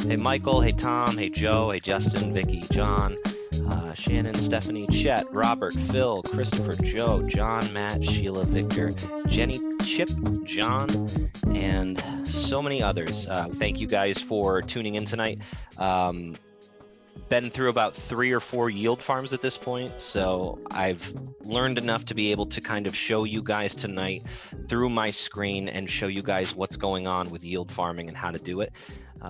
Hey, Michael. Hey, Tom. Hey, Joe. Hey, Justin, Vicky, John, Shannon, Stephanie, Chet, Robert, Phil, Christopher, Joe, John, Matt, Sheila, Victor, Jenny, Chip, John, and so many others. Thank you guys for tuning in tonight. Been through about 3 or 4 yield farms at this point, so I've learned enough to be able to kind of show you guys tonight through my screen and show you guys what's going on with yield farming and how to do it.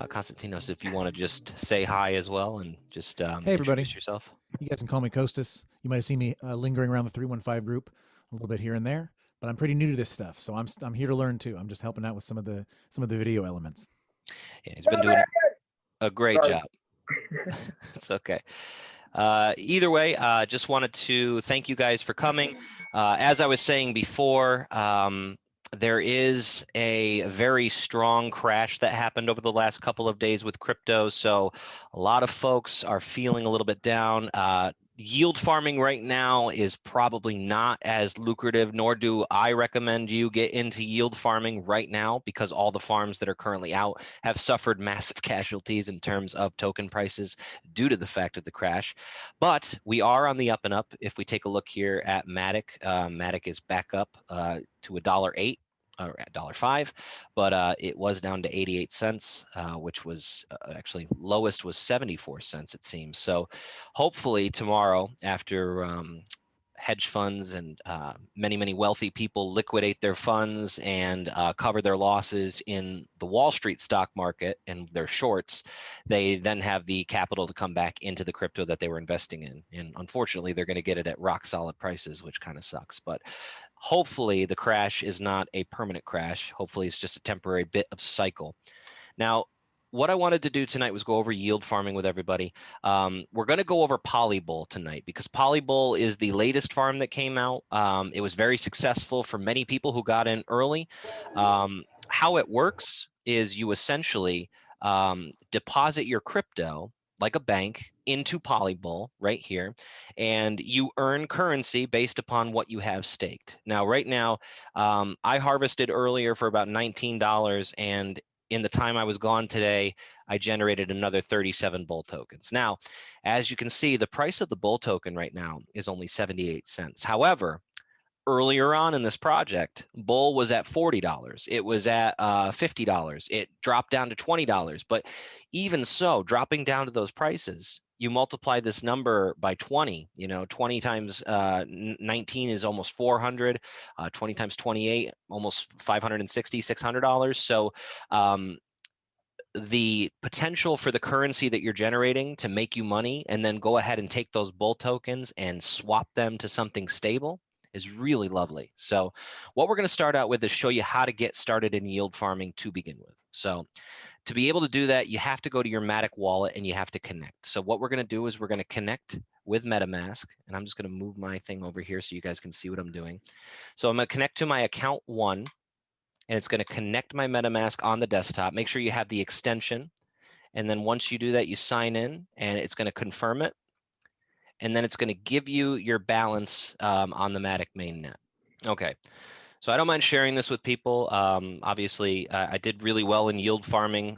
Konstantinos, if you want to just say hi as well and just Hey, everybody. introduce yourself. You guys can call me Costas. You might have seen me lingering around the 315 group a little bit here and there, but I'm pretty new to this stuff, so I'm here to learn too. I'm just helping out with some of the video elements. Yeah, he's been doing a great job. It's okay. Either way, just wanted to thank you guys for coming. As I was saying before, there is a very strong crash that happened over the last couple of days with crypto. So a lot of folks are feeling a little bit down. Yield farming right now is probably not as lucrative, nor do I recommend you get into yield farming right now, because all the farms that are currently out have suffered massive casualties in terms of token prices due to the fact of the crash. But we are on the up and up. If we take a look here at Matic, Matic is back up to $1.08. Or at $1.05, but it was down to 88 cents, which was actually lowest was 74 cents, it seems. So hopefully tomorrow, after hedge funds and many wealthy people liquidate their funds and cover their losses in the Wall Street stock market and their shorts, they then have the capital to come back into the crypto that they were investing in. And unfortunately, they're going to get it at rock solid prices, which kind of sucks. But hopefully the crash is not a permanent crash. Hopefully it's just a temporary bit of cycle. Now, what I wanted to do tonight was go over yield farming with everybody. We're going to go over Polybull tonight because Polybull is the latest farm that came out. It was very successful for many people who got in early. How it works is you essentially deposit your crypto like a bank into Polybull right here, and you earn currency based upon what you have staked. Now, right now, I harvested earlier for about $19, and in the time I was gone today, I generated another 37 bull tokens. Now, as you can see, the price of the bull token right now is only 78 cents. However, earlier on in this project, bull was at $40. It was at $50. It dropped down to $20. But even so, dropping down to those prices, you multiply this number by 20, 20 times 19 is almost 400, 20 times 28, almost 560, $600. So the potential for the currency that you're generating to make you money and then go ahead and take those bull tokens and swap them to something stable is really lovely. So what we're going to start out with is show you how to get started in yield farming to begin with. So to be able to do that, you have to go to your Matic wallet and you have to connect. So what we're going to do is we're going to connect with MetaMask, and I'm just going to move my thing over here so you guys can see what I'm doing. So I'm going to connect to my account 1, and it's going to connect my MetaMask on the desktop. Make sure you have the extension, and then once you do that, you sign in, and it's going to confirm it. And then it's going to give you your balance on the Matic mainnet. Okay, so I don't mind sharing this with people. Obviously, I did really well in yield farming.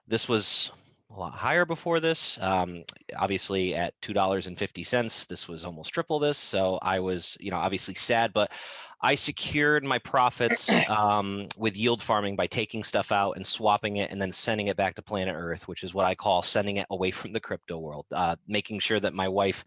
This was a lot higher before this. Obviously, at $2.50, this was almost triple this. So I was, obviously sad, but I secured my profits with yield farming by taking stuff out and swapping it and then sending it back to planet Earth, which is what I call sending it away from the crypto world, making sure that my wife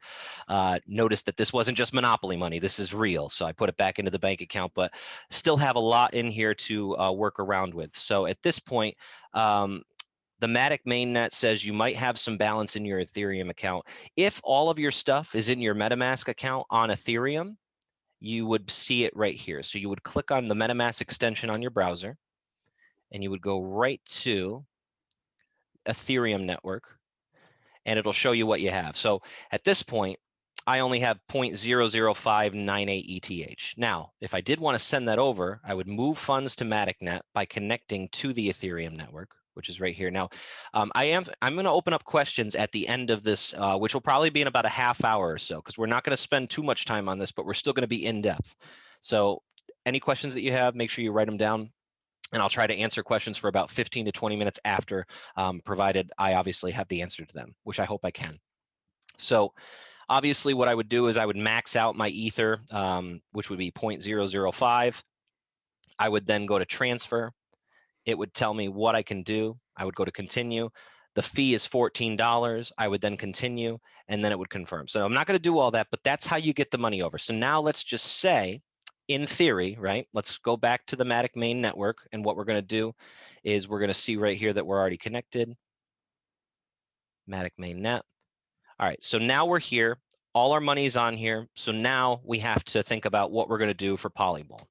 noticed that this wasn't just monopoly money. This is real. So I put it back into the bank account, but still have a lot in here to work around with. So at this point, the Matic mainnet says you might have some balance in your Ethereum account. If all of your stuff is in your MetaMask account on Ethereum, you would see it right here. So you would click on the MetaMask extension on your browser, and you would go right to Ethereum network, and it'll show you what you have. So at this point, I only have 0.00598 ETH. Now, if I did want to send that over, I would move funds to MaticNet by connecting to the Ethereum network, which is right here. Now, I'm going to open up questions at the end of this, which will probably be in about a half hour or so, because we're not going to spend too much time on this, but we're still going to be in depth. So any questions that you have, make sure you write them down. and I'll try to answer questions for about 15 to 20 minutes after, provided I obviously have the answer to them, which I hope I can. So obviously what I would do is I would max out my Ether, which would be 0.005. I would then go to transfer. It would tell me what I can do. I would go to continue. The fee is $14. I would then continue, and then it would confirm. So I'm not going to do all that, but that's how you get the money over. So now let's just say, in theory, right? Let's go back to the Matic main network, and what we're going to do is we're going to see right here that we're already connected. Matic main net. All right, so now we're here. All our money's on here. So now we have to think about what we're going to do for Polyball.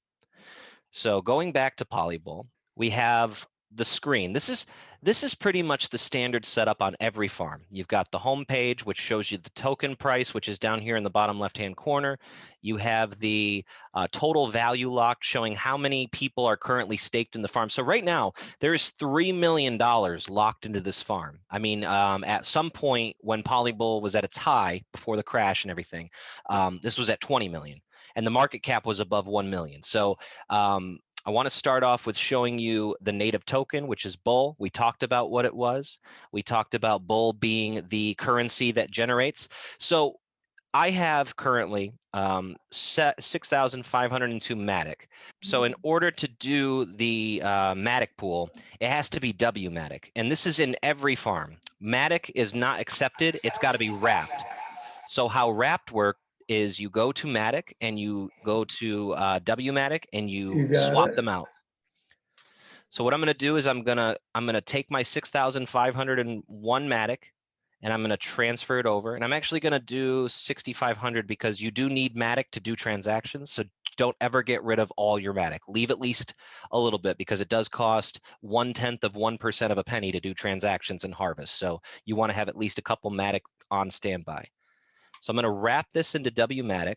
So going back to Polyball, we have the screen. This is pretty much the standard setup on every farm. You've got the home page, which shows you the token price, which is down here in the bottom left-hand corner. You have the total value locked, showing how many people are currently staked in the farm. So right now, there is $3 million locked into this farm. I mean, at some point when Polyball was at its high, before the crash and everything, this was at 20 million. And the market cap was above 1 million. So I want to start off with showing you the native token, which is Bull. We talked about what it was. We talked about Bull being the currency that generates. So I have currently 6,502 Matic. So in order to do the Matic pool, it has to be W Matic. And this is in every farm. Matic is not accepted. It's got to be wrapped. So how wrapped works is you go to Matic and you go to WMatic and you swap them out. So what I'm going to do is I'm going to take my 6,501 Matic and I'm going to transfer it over. And I'm actually going to do 6,500 because you do need Matic to do transactions. So don't ever get rid of all your Matic. Leave at least a little bit because it does cost 0.1% of a penny to do transactions and harvest. So you want to have at least a couple Matic on standby. So I'm going to wrap this into WMatic,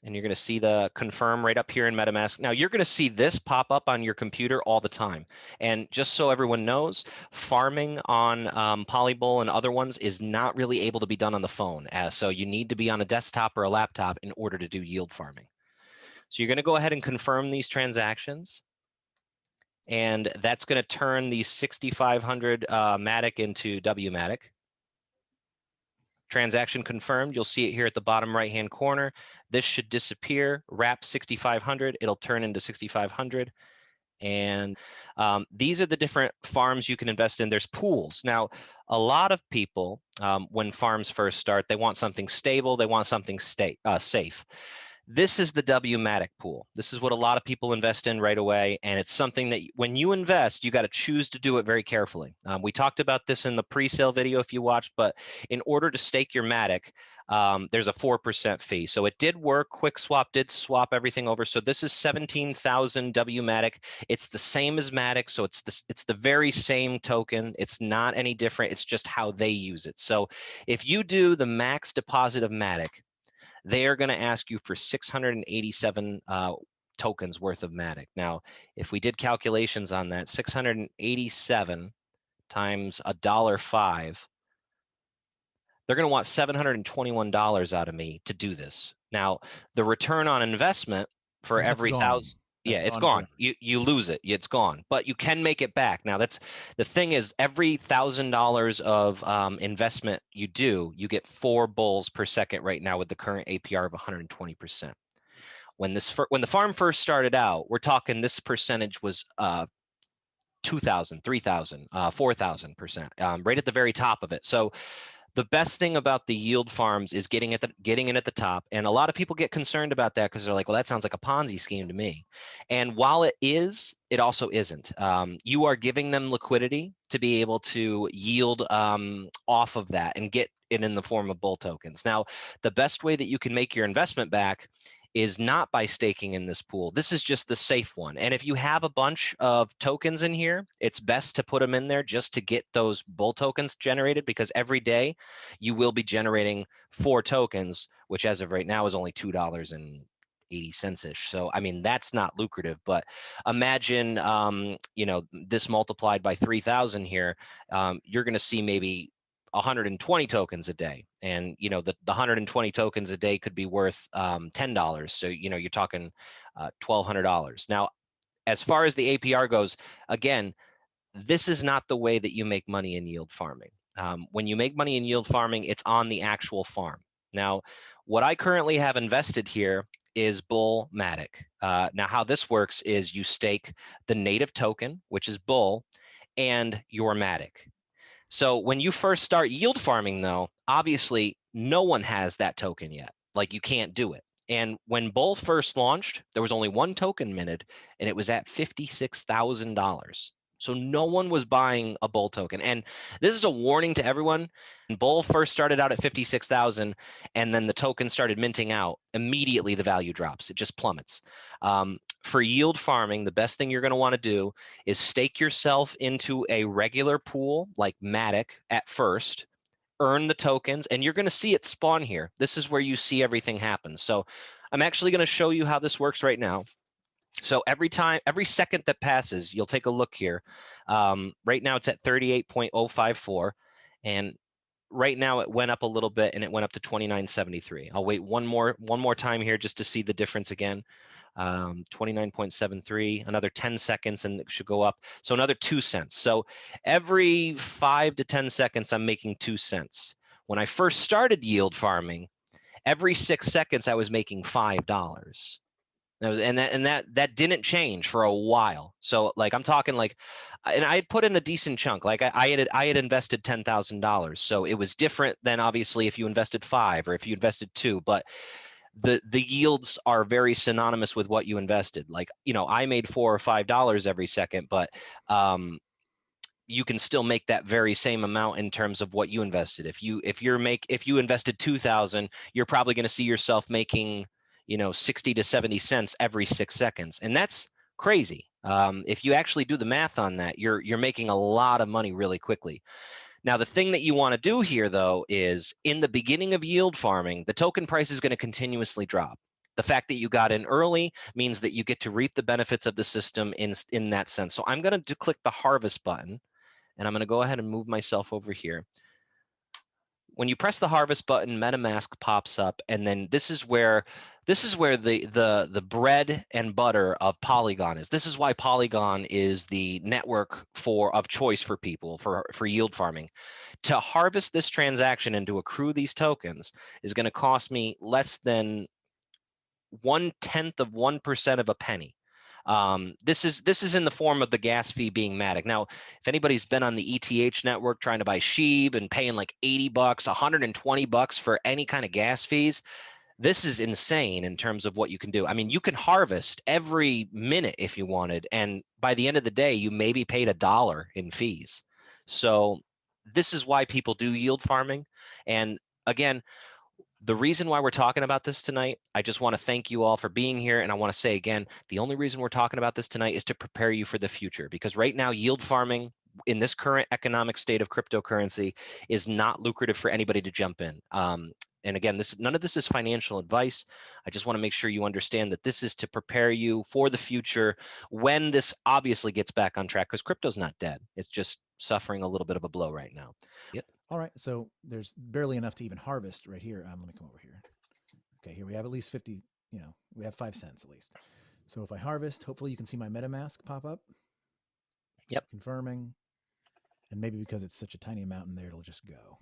and you're going to see the confirm right up here in MetaMask. Now, you're going to see this pop up on your computer all the time. And just so everyone knows, farming on Polyball and other ones is not really able to be done on the phone. So you need to be on a desktop or a laptop in order to do yield farming. So you're going to go ahead and confirm these transactions. And that's going to turn these 6,500 Matic into WMatic. Transaction confirmed. You'll see it here at the bottom right-hand corner. This should disappear. Wrap 6,500. It'll turn into 6,500. And these are the different farms you can invest in. There's pools. Now, a lot of people, when farms first start, they want something stable. They want something safe. This is the WMatic pool. This is what a lot of people invest in right away, and it's something that when you invest, you got to choose to do it very carefully. We talked about this in the pre-sale video if you watched, but in order to stake your Matic, there's a 4% fee. So it did work. QuickSwap did swap everything over. So this is 17,000 WMatic. It's the same as Matic, so it's the very same token. It's not any different. It's just how they use it. So if you do the max deposit of Matic, they are going to ask you for 687 tokens worth of Matic. Now, if we did calculations on that, 687 times $1.05, they're going to want $721 out of me to do this. Now, the return on investment for every thousand. Yeah, it's gone. You lose it. It's gone. But you can make it back. Now, that's the thing is every $1,000 of investment you do, you get 4 bulls per second right now with the current APR of 120%. When the farm first started out, we're talking this percentage was 2,000, 3,000, 4,000%, right at the very top of it. So the best thing about the yield farms is getting in at the top. And a lot of people get concerned about that because they're like, well, that sounds like a Ponzi scheme to me. And while it is, it also isn't. You are giving them liquidity to be able to yield off of that and get it in the form of bull tokens. Now, the best way that you can make your investment back is not by staking in this pool. This is just the safe one. And if you have a bunch of tokens in here, it's best to put them in there just to get those bull tokens generated, because every day you will be generating 4 tokens, which as of right now is only $2.80-ish. So, I mean, that's not lucrative, but imagine, this multiplied by 3,000 here, you're going to see maybe 120 tokens a day, and the 120 tokens a day could be worth $10. So you're talking $1,200. Now, as far as the APR goes, again, this is not the way that you make money in yield farming. When you make money in yield farming, it's on the actual farm. Now, what I currently have invested here is Bull Matic. Now, how this works is you stake the native token, which is Bull, and your Matic. So when you first start yield farming, though, obviously no one has that token yet. Like, you can't do it. And when Bull first launched, there was only one token minted, and it was at $56,000. So no one was buying a Bull token. And this is a warning to everyone. When Bull first started out at 56,000, and then the token started minting out, immediately the value drops. It just plummets. For yield farming, the best thing you're going to want to do is stake yourself into a regular pool like Matic at first, earn the tokens, and you're going to see it spawn here. This is where you see everything happen. So I'm actually going to show you how this works right now. So every second that passes, you'll take a look here. Right now it's at 38.054, and right now it went up a little bit, and it went up to 29.73. I'll wait one more time here just to see the difference again. 29.73, another 10 seconds, and it should go up. So another 2 cents. So every 5 to 10 seconds, I'm making 2 cents. When I first started yield farming, every 6 seconds, I was making $5. And that didn't change for a while. So like, I'm talking like, and I had put in a decent chunk. Like I had invested $10,000. So it was different than obviously if you invested 5 or if you invested 2, but the yields are very synonymous with what you invested. Like, I made $4 or $5 every second, but you can still make that very same amount in terms of what you invested. If you invested 2,000, you're probably going to see yourself making 60 to 70 cents every 6 seconds, and that's crazy. If you actually do the math on that, you're making a lot of money really quickly. Now, the thing that you want to do here, though, is in the beginning of yield farming, the token price is going to continuously drop. The fact that you got in early means that you get to reap the benefits of the system in that sense. So I'm going to click the harvest button, and I'm going to go ahead and move myself over here. When you press the harvest button, MetaMask pops up, and then this is where the bread and butter of Polygon is. This is why Polygon is the network of choice for people for yield farming. To harvest this transaction and to accrue these tokens is going to cost me less than 1/10 of 1% of a penny. This is in the form of the gas fee being Matic. Now, if anybody's been on the ETH network trying to buy SHIB and paying like $80, $120 for any kind of gas fees, this is insane in terms of what you can do. I mean, you can harvest every minute if you wanted, and by the end of the day, you maybe paid $1 in fees. So this is why people do yield farming. And again, the reason why we're talking about this tonight, I just want to thank you all for being here. And I want to say again, the only reason we're talking about this tonight is to prepare you for the future, because right now, yield farming in this current economic state of cryptocurrency is not lucrative for anybody to jump in. And again, none of this is financial advice. I just want to make sure you understand that this is to prepare you for the future when this obviously gets back on track, because crypto's not dead. It's just suffering a little bit of a blow right now. Yep. All right, so there's barely enough to even harvest right here. Let me come over here. Okay, here we have at least 50, we have 5 cents at least. So if I harvest, hopefully you can see my MetaMask pop up. Yep. Confirming. And maybe because it's such a tiny amount in there, it'll just go.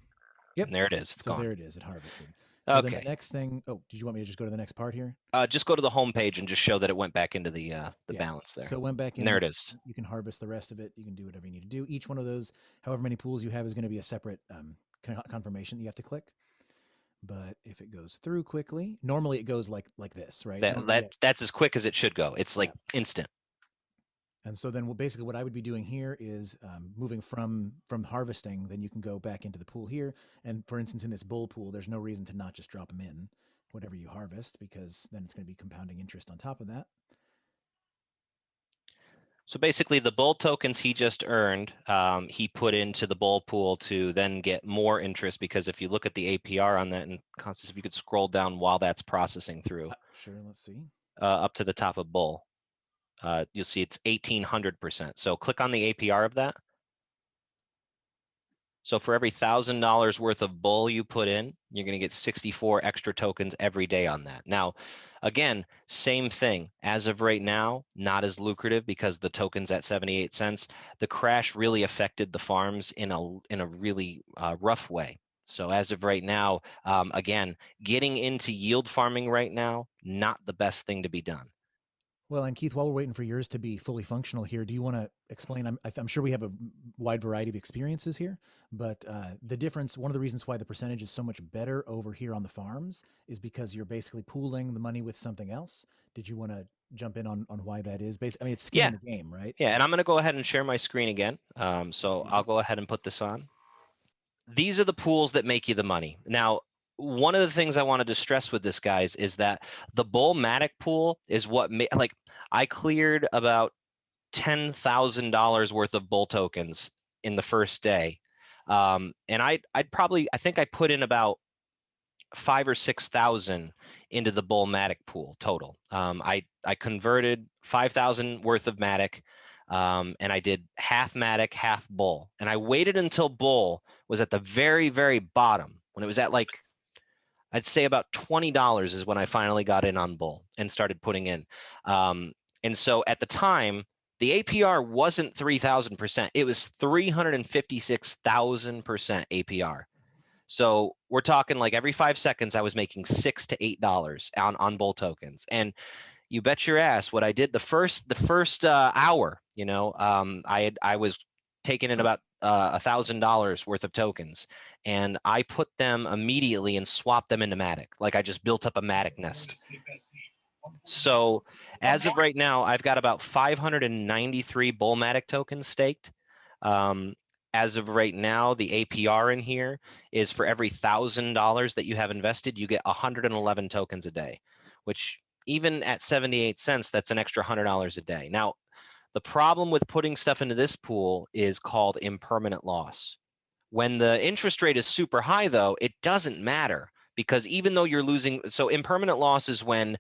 Yep. And there it is. It's gone. There it is. It harvested. So okay. Then the next thing, did you want me to just go to the next part here? Just go to the home page and just show that it went back into the balance there. So it went back in. And there it is. You can harvest the rest of it. You can do whatever you need to do. Each one of those, however many pools you have, is going to be a separate confirmation that you have to click. But if it goes through quickly, normally it goes like this, right? That's as quick as it should go. It's like instant. And so then basically what I would be doing here is moving from harvesting, then you can go back into the pool here. And for instance, in this bull pool, there's no reason to not just drop them in whatever you harvest, because then it's going to be compounding interest on top of that. So basically the bull tokens he just earned, he put into the bull pool to then get more interest, because if you look at the APR on that, and Constance, if you could scroll down while that's processing through. Sure, let's see. Up to the top of bull. You'll see it's 1,800%. So click on the APR of that. So for every $1,000 worth of bull you put in, you're going to get 64 extra tokens every day on that. Now, again, same thing. As of right now, not as lucrative because the token's at 78 cents. The crash really affected the farms in a really rough way. So as of right now, again, getting into yield farming right now, not the best thing to be done. Well, and Keith, while we're waiting for yours to be fully functional here, do you want to explain? I'm sure we have a wide variety of experiences here, but the difference, one of the reasons why the percentage is so much better over here on the farms is because you're basically pooling the money with something else. Did you want to jump in on why that is? I mean, it's skin Yeah, in the game, right? yeah, and I'm going to go ahead and share my screen again. So I'll go ahead and put this on. These are the pools that make you the money. Now, one of the things I wanted to stress with this, guys, is that the Bullmatic pool is what like I cleared about $10,000 worth of bull tokens in the first day. And I think I put in about 5 or 6,000 into the Bullmatic pool total. I converted 5,000 worth of Matic, and I did half Matic, half Bull. And I waited until Bull was at the very, very bottom when it was at like, I'd say about $20 is when I finally got in on Bull and started putting in. And so at the time, the APR wasn't 3,000%. It was 356,000% APR. So we're talking like every 5 seconds, I was making $6 to $8 on bull tokens. And you bet your ass, what I did the first hour, I was taking in about $1,000 worth of tokens, and I put them immediately and swapped them into Matic. Like I just built up a Matic nest. So as of right now, I've got about 593 Bullmatic tokens staked. As of right now, the APR in here is for every $1,000 that you have invested, you get 111 tokens a day, which even at 78 cents, that's an extra $100 a day. Now, the problem with putting stuff into this pool is called impermanent loss. When the interest rate is super high, though, it doesn't matter because even though you're losing, so impermanent loss is when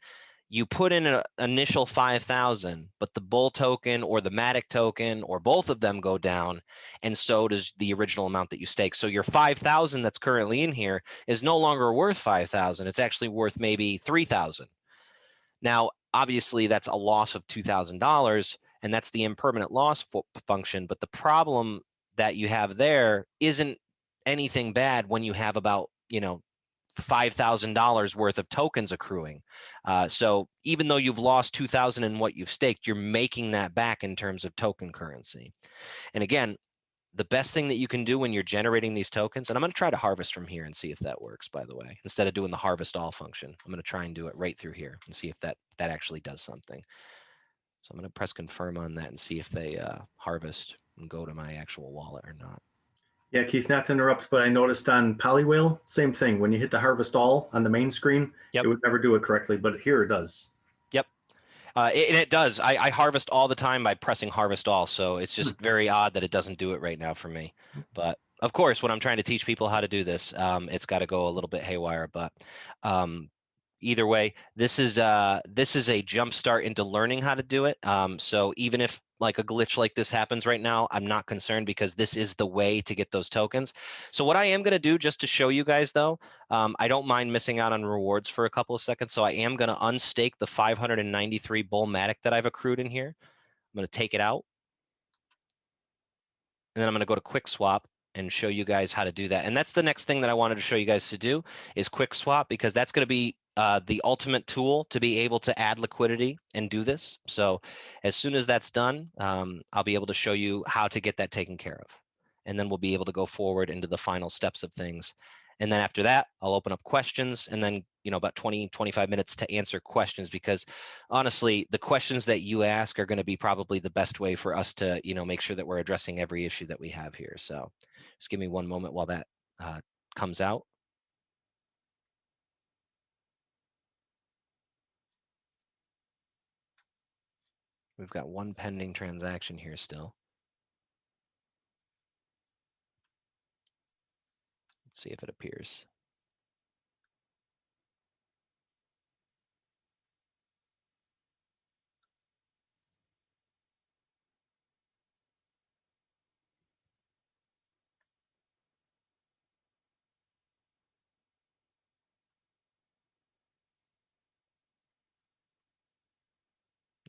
you put in an initial 5,000, but the bull token or the Matic token or both of them go down, and so does the original amount that you stake. So your 5,000 that's currently in here is no longer worth 5,000. It's actually worth maybe 3,000. Now, obviously, that's a loss of $2,000, and that's the impermanent loss function. But the problem that you have there isn't anything bad when you have about, $5,000 worth of tokens accruing. So even though you've lost 2,000 in what you've staked, you're making that back in terms of token currency. And again, the best thing that you can do when you're generating these tokens, and I'm going to try to harvest from here and see if that works, by the way, instead of doing the harvest all function. I'm going to try and do it right through here and see if that actually does something. So I'm going to press confirm on that and see if they harvest and go to my actual wallet or not. Yeah, Keith, not to interrupt, but I noticed on Polywhale, same thing. When you hit the harvest all on the main screen, Yep. It would never do it correctly, but here it does. Yep. And it does. I harvest all the time by pressing harvest all. So it's just very odd that it doesn't do it right now for me. But of course, when I'm trying to teach people how to do this, it's got to go a little bit haywire. But either way, this is a jump start into learning how to do it. So even if like a glitch like this happens right now, I'm not concerned because this is the way to get those tokens. So what I am going to do just to show you guys though, I don't mind missing out on rewards for a couple of seconds. So I am going to unstake the 593 Bullmatic that I've accrued in here. I'm going to take it out. And then I'm going to go to quick swap and show you guys how to do that. And that's the next thing that I wanted to show you guys to do is quick swap, because that's going to be the ultimate tool to be able to add liquidity and do this. So as soon as that's done, I'll be able to show you how to get that taken care of. And then we'll be able to go forward into the final steps of things. And then after that, I'll open up questions and then, about 20, 25 minutes to answer questions, because honestly, the questions that you ask are going to be probably the best way for us to, make sure that we're addressing every issue that we have here. So just give me one moment while that comes out. We've got one pending transaction here still. Let's see if it appears.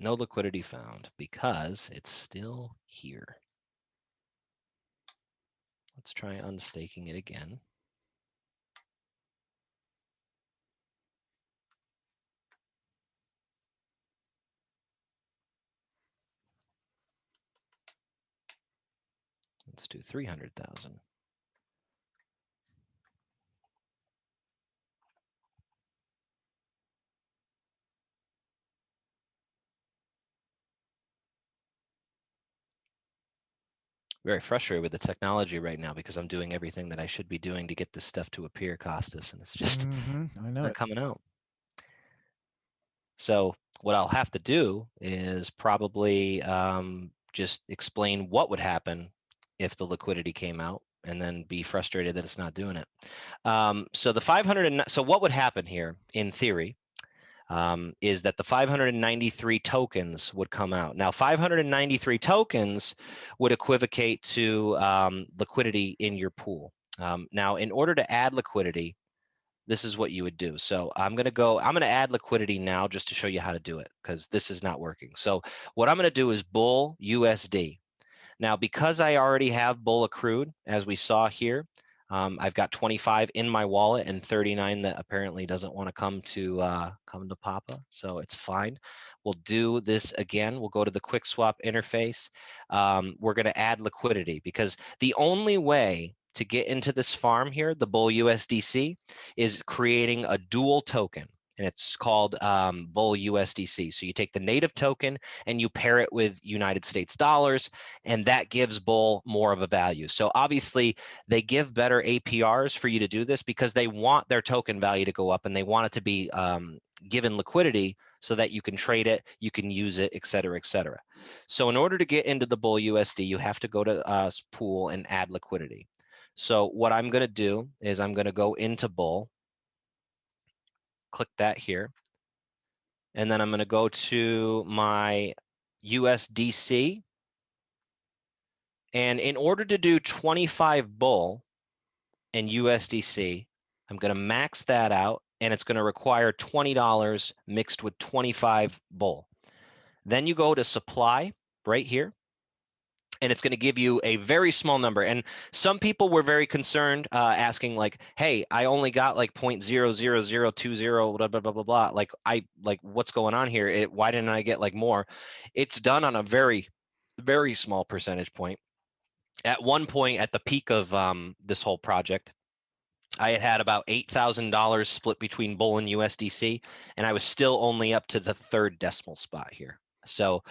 No liquidity found because it's still here. Let's try unstaking it again. Let's do 300,000. Very frustrated with the technology right now because I'm doing everything that I should be doing to get this stuff to appear, Costas, and it's just I know not it. coming out. So what I'll have to do is probably just explain what would happen if the liquidity came out, and then be frustrated that it's not doing it. So the 500, so what would happen here in theory is that the 593 tokens would come out. Now, 593 tokens would equivocate to liquidity in your pool. Now, in order to add liquidity, this is what you would do. So I'm going to add liquidity now just to show you how to do it, because this is not working. So what I'm going to do is bull USD. Now, because I already have bull accrued, as we saw here, I've got 25 in my wallet and 39 that apparently doesn't want to come to Papa, so it's fine. We'll do this again. We'll go to the quick swap interface. We're going to add liquidity, because the only way to get into this farm here, the bull USDC, is creating a dual token, and it's called bull USDC. So you take the native token and you pair it with United States dollars, and that gives bull more of a value. So obviously they give better APRs for you to do this because they want their token value to go up, and they want it to be given liquidity so that you can trade it, you can use it, et cetera, et cetera. So in order to get into the bull USD, you have to go to pool and add liquidity. So what I'm going to do is I'm going to go into bull, click that here, and then I'm going to go to my USDC. And in order to do 25 bull in USDC, I'm going to max that out, and it's going to require $20 mixed with 25 bull. Then you go to supply right here, and it's going to give you a very small number. And some people were very concerned, asking like, hey, I only got like 0.00020, blah, blah, blah, blah, blah. Like, what's going on here? Why didn't I get like more? It's done on a very, very small percentage point. At one point, at the peak of this whole project, I had about $8,000 split between bull and USDC, and I was still only up to the third decimal spot here. So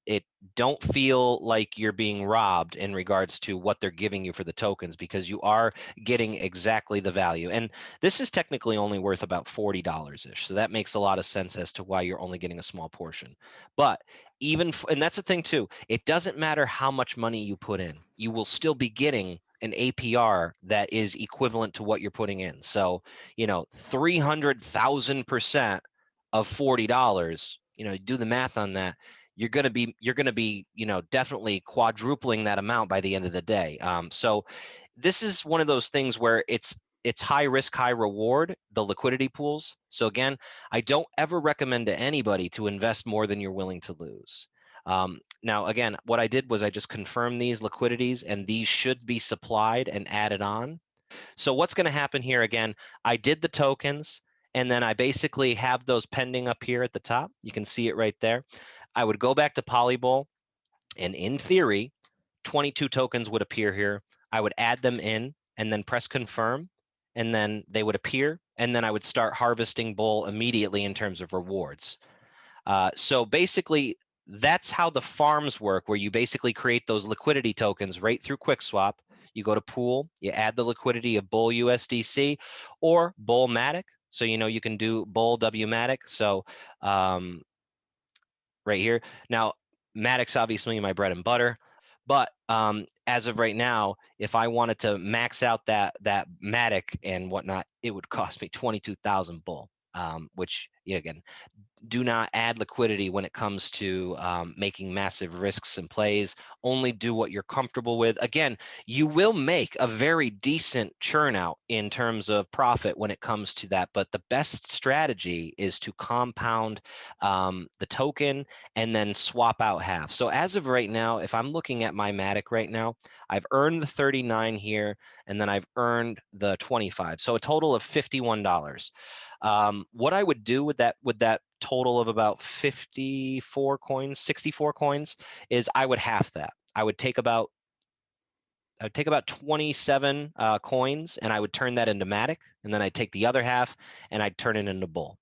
it don't feel like you're being robbed in regards to what they're giving you for the tokens, because you are getting exactly the value. And this is technically only worth about $40-ish. So that makes a lot of sense as to why you're only getting a small portion. But and that's the thing too, it doesn't matter how much money you put in, you will still be getting an APR that is equivalent to what you're putting in. So, 300,000% of $40, do the math on that. You're going to be, definitely quadrupling that amount by the end of the day. So this is one of those things where it's high risk, high reward, the liquidity pools. So again, I don't ever recommend to anybody to invest more than you're willing to lose. Now, again, what I did was I just confirmed these liquidities, and these should be supplied and added on. So what's going to happen here, again, I did the tokens, and then I basically have those pending up here at the top. You can see it right there. I would go back to Polybull, and in theory, 22 tokens would appear here. I would add them in and then press confirm, and then they would appear, and then I would start harvesting bull immediately in terms of rewards. So basically, that's how the farms work, where you basically create those liquidity tokens right through QuickSwap. You go to pool, you add the liquidity of bull USDC or bull Matic. So, you can do bull W Matic. So right here. Now, Matic's obviously my bread and butter. But as of right now, if I wanted to max out that Matic and whatnot, it would cost me 22,000 bull, which again, do not add liquidity when it comes to making massive risks and plays. Only do what you're comfortable with. Again, you will make a very decent churn out in terms of profit when it comes to that, but the best strategy is to compound the token and then swap out half. So as of right now, if I'm looking at my Matic right now, I've earned the 39 here, and then I've earned the 25. So a total of $51. What I would do with that total of about 54 coins, 64 coins, is I would half that. I would take about 27 coins, and I would turn that into Matic, and then I'd take the other half and I'd turn it into Bull.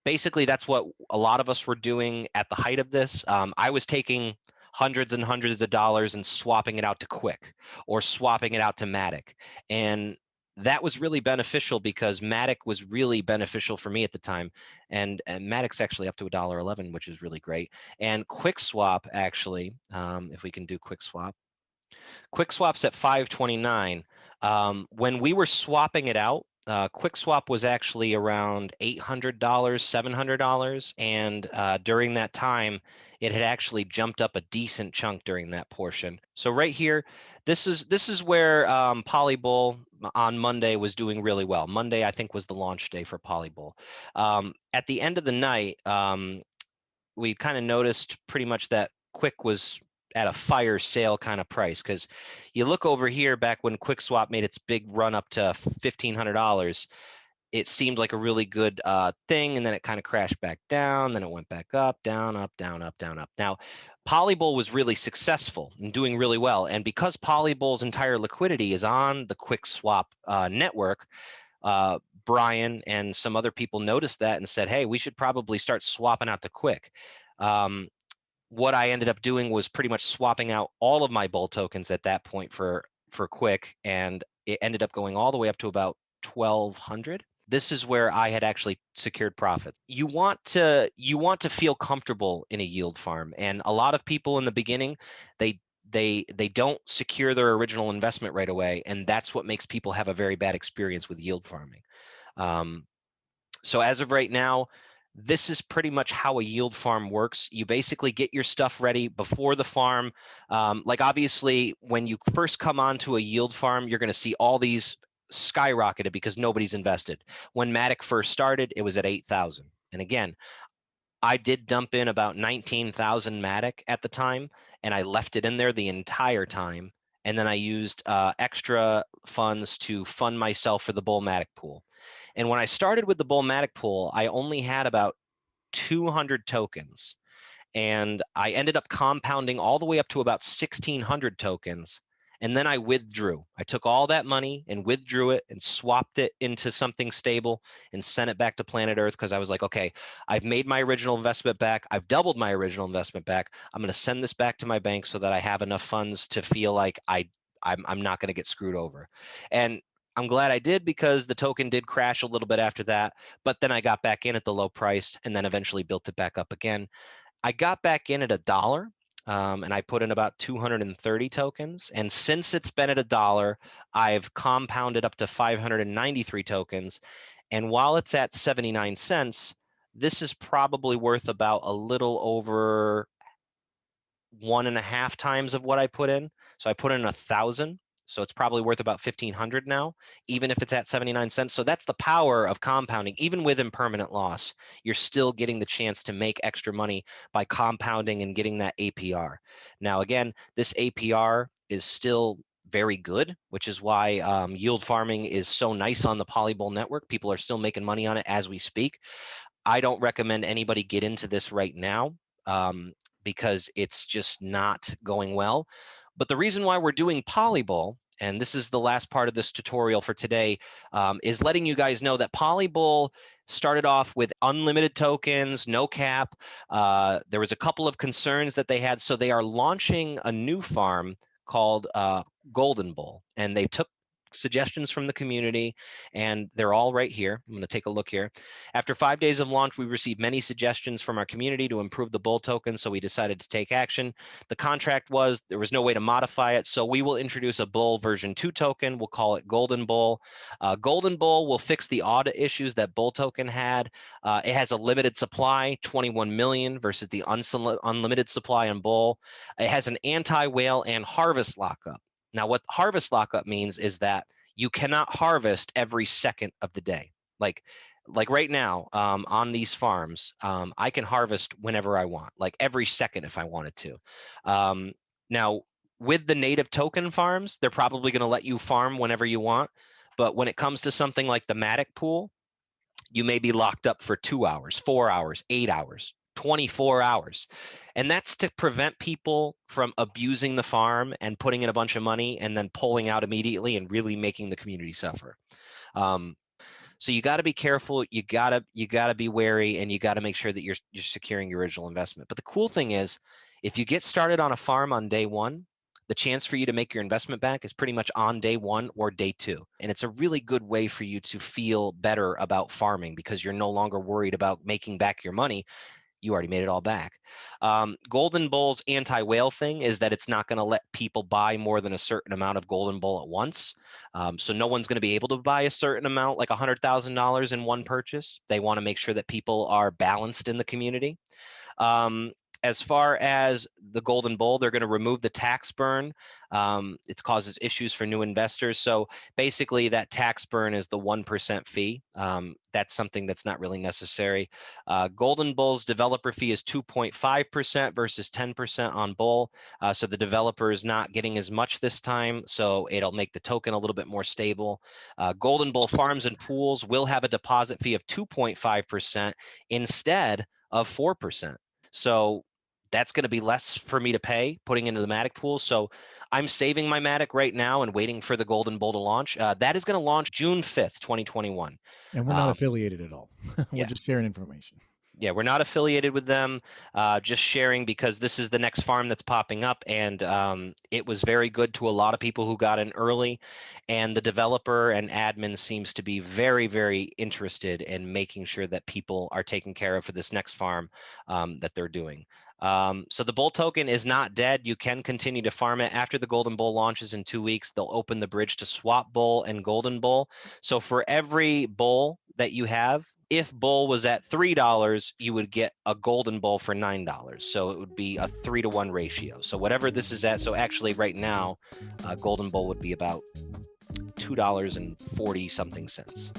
Basically, that's what a lot of us were doing at the height of this. I was taking hundreds and hundreds of dollars and swapping it out to Quick or swapping it out to Matic. And that was really beneficial because Matic was really beneficial for me at the time. And Matic's actually up to $1.11, which is really great. And Quick Swap, actually, if we can do Quick Swap. Quick Swap's at 529. When we were swapping it out, Quick Swap was actually around $800, $700, and during that time, it had actually jumped up a decent chunk during that portion. So right here, this is where Polybull on Monday was doing really well. Monday, I think, was the launch day for Polybull. At the end of the night, we kind of noticed pretty much that Quick was at a fire sale kind of price, because you look over here back when QuickSwap made its big run up to $1,500, it seemed like a really good thing, and then it kind of crashed back down, then it went back up, down, up, down, up, down, up. Now, Polybull was really successful and doing really well, and because Polybull's entire liquidity is on the QuickSwap network, Brian and some other people noticed that and said, hey, we should probably start swapping out to Quick. What I ended up doing was pretty much swapping out all of my Bull tokens at that point for Quick, and it ended up going all the way up to about 1,200. This is where I had actually secured profits. You want to feel comfortable in a yield farm, and a lot of people in the beginning, they don't secure their original investment right away, and that's what makes people have a very bad experience with yield farming. So as of right now, this is pretty much how a yield farm works. You basically get your stuff ready before the farm. Like obviously, when you first come onto a yield farm, you're going to see all these skyrocketed because nobody's invested. When Matic first started, it was at 8,000. And again, I did dump in about 19,000 Matic at the time, and I left it in there the entire time. And then I used extra funds to fund myself for the Bull Matic pool. And when I started with the Bull Matic pool, I only had about 200 tokens. And I ended up compounding all the way up to about 1,600 tokens. And then I withdrew. I took all that money and withdrew it and swapped it into something stable and sent it back to planet Earth, because I was like, okay, I've made my original investment back. I've doubled my original investment back. I'm going to send this back to my bank so that I have enough funds to feel like I'm not going to get screwed over. And I'm glad I did, because the token did crash a little bit after that, but then I got back in at the low price and then eventually built it back up again. I got back in at $1, and I put in about 230 tokens. And since it's been at $1, I've compounded up to 593 tokens. And while it's at 79 cents, this is probably worth about a little over 1.5 times of what I put in. So I put in 1,000. So it's probably worth about 1,500 now, even if it's at 79 cents. So that's the power of compounding. Even with impermanent loss, you're still getting the chance to make extra money by compounding and getting that APR. Now, again, this APR is still very good, which is why yield farming is so nice on the Polybull network. People are still making money on it as we speak. I don't recommend anybody get into this right now because it's just not going well. But the reason why we're doing Polybull, and this is the last part of this tutorial for today, is letting you guys know that Polybull started off with unlimited tokens, no cap. There was a couple of concerns that they had, so they are launching a new farm called Golden Bull, and they took suggestions from the community, and they're all right here. I'm going to take a look here. After 5 days of launch, we received many suggestions from our community to improve the bull token, so we decided to take action. The contract was there was no way to modify it, so we will introduce a bull version 2 token. We'll call it Golden Bull. Golden Bull will fix the audit issues that bull token had. It has a limited supply, 21 million versus the unlimited supply on bull. It has an anti-whale and harvest lockup. Now, what harvest lockup means is that you cannot harvest every second of the day. Like right now on these farms, I can harvest whenever I want, like every second if I wanted to. Now, with the native token farms, they're probably going to let you farm whenever you want. But when it comes to something like the Matic pool, you may be locked up for 2 hours, 4 hours, 8 hours, 24 hours. And that's to prevent people from abusing the farm and putting in a bunch of money and then pulling out immediately and really making the community suffer. So you got to be careful. You gotta be wary, and you got to make sure that you're securing your original investment. But the cool thing is, if you get started on a farm on day one, the chance for you to make your investment back is pretty much on day one or day two. And it's a really good way for you to feel better about farming because you're no longer worried about making back your money. You already made it all back. Golden Bull's anti-whale thing is that it's not going to let people buy more than a certain amount of Golden Bull at once. So no one's going to be able to buy a certain amount, like $100,000 in one purchase. They want to make sure that people are balanced in the community. As far as the Golden Bull, they're going to remove the tax burn. It causes issues for new investors. So basically that tax burn is the 1% fee. That's something that's not really necessary. Golden Bull's developer fee is 2.5% versus 10% on Bull. So the developer is not getting as much this time. So it'll make the token a little bit more stable. Golden Bull farms and pools will have a deposit fee of 2.5% instead of 4%. So that's going to be less for me to pay putting into the Matic pool. So I'm saving my Matic right now and waiting for the Golden Bull to launch. That is going to launch June 5th, 2021. And we're not affiliated at all. We're yeah. just sharing information. Yeah, we're not affiliated with them, just sharing because this is the next farm that's popping up, and it was very good to a lot of people who got in early, and the developer and admin seems to be very, very interested in making sure that people are taken care of for this next farm that they're doing. So the bull token is not dead. You can continue to farm it. After the Golden Bull launches in 2 weeks, they'll open the bridge to swap bull and Golden Bull. So for every bull that you have, if bull was at $3, you would get a Golden Bull for $9. So it would be a 3-to-1 ratio. So whatever this is at, so actually right now, Golden Bull would be about $2.40 something cents.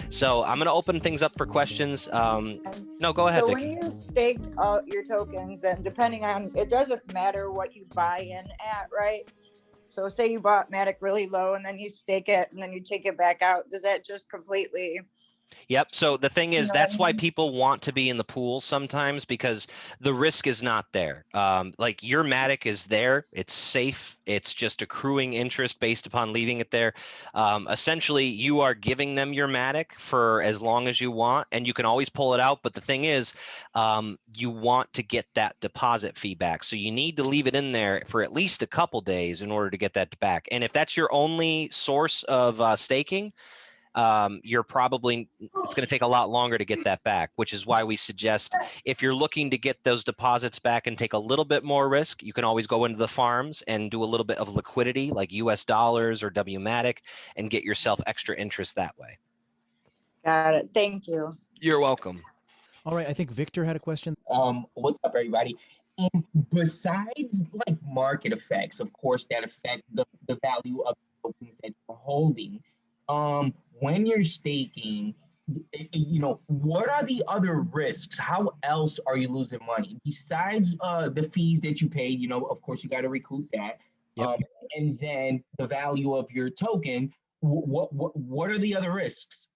So I'm going to open things up for questions. No, go ahead, So Vicky. when you stake your tokens, and depending on, it doesn't matter what you buy in at, right? So say you bought Matic really low and then you stake it and then you take it back out. Does that just completely... Yep. So the thing is, that's why people want to be in the pool sometimes, because the risk is not there. Like your Matic is there. It's safe. It's just accruing interest based upon leaving it there. Essentially, you are giving them your Matic for as long as you want, and you can always pull it out. But the thing is, you want to get that deposit fee back. So you need to leave it in there for at least a couple days in order to get that back. And if that's your only source of staking, it's going to take a lot longer to get that back, which is why we suggest if you're looking to get those deposits back and take a little bit more risk, you can always go into the farms and do a little bit of liquidity like US dollars or WMatic and get yourself extra interest that way. Got it. Thank you. You're welcome. All right. I think Victor had a question. What's up, everybody? And besides like market effects, of course, that affect the value of the tokens that you're holding. When you're staking, what are the other risks? How else are you losing money besides the fees that you paid? Of course, you got to recoup that. Yep. And then the value of your token. What are the other risks?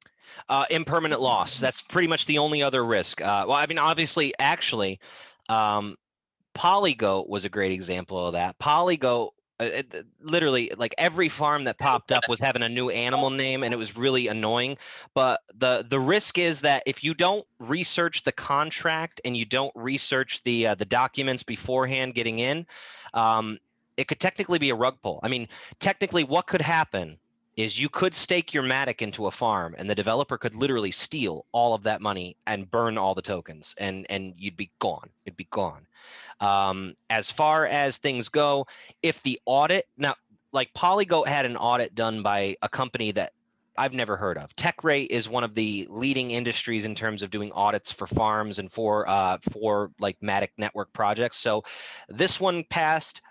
Impermanent loss. That's pretty much the only other risk. Well, I mean, obviously, actually, Polygoat was a great example of that. Polygoat. Literally, like every farm that popped up was having a new animal name, and it was really annoying. But the risk is that if you don't research the contract and you don't research the documents beforehand getting in, it could technically be a rug pull. I mean, technically, what could happen is you could stake your Matic into a farm, and the developer could literally steal all of that money and burn all the tokens, and you'd be gone. It'd be gone. As far as things go, if the audit now, like Polygo had an audit done by a company that I've never heard of. TechRate is one of the leading industries in terms of doing audits for farms and for like Matic network projects. So this one passed.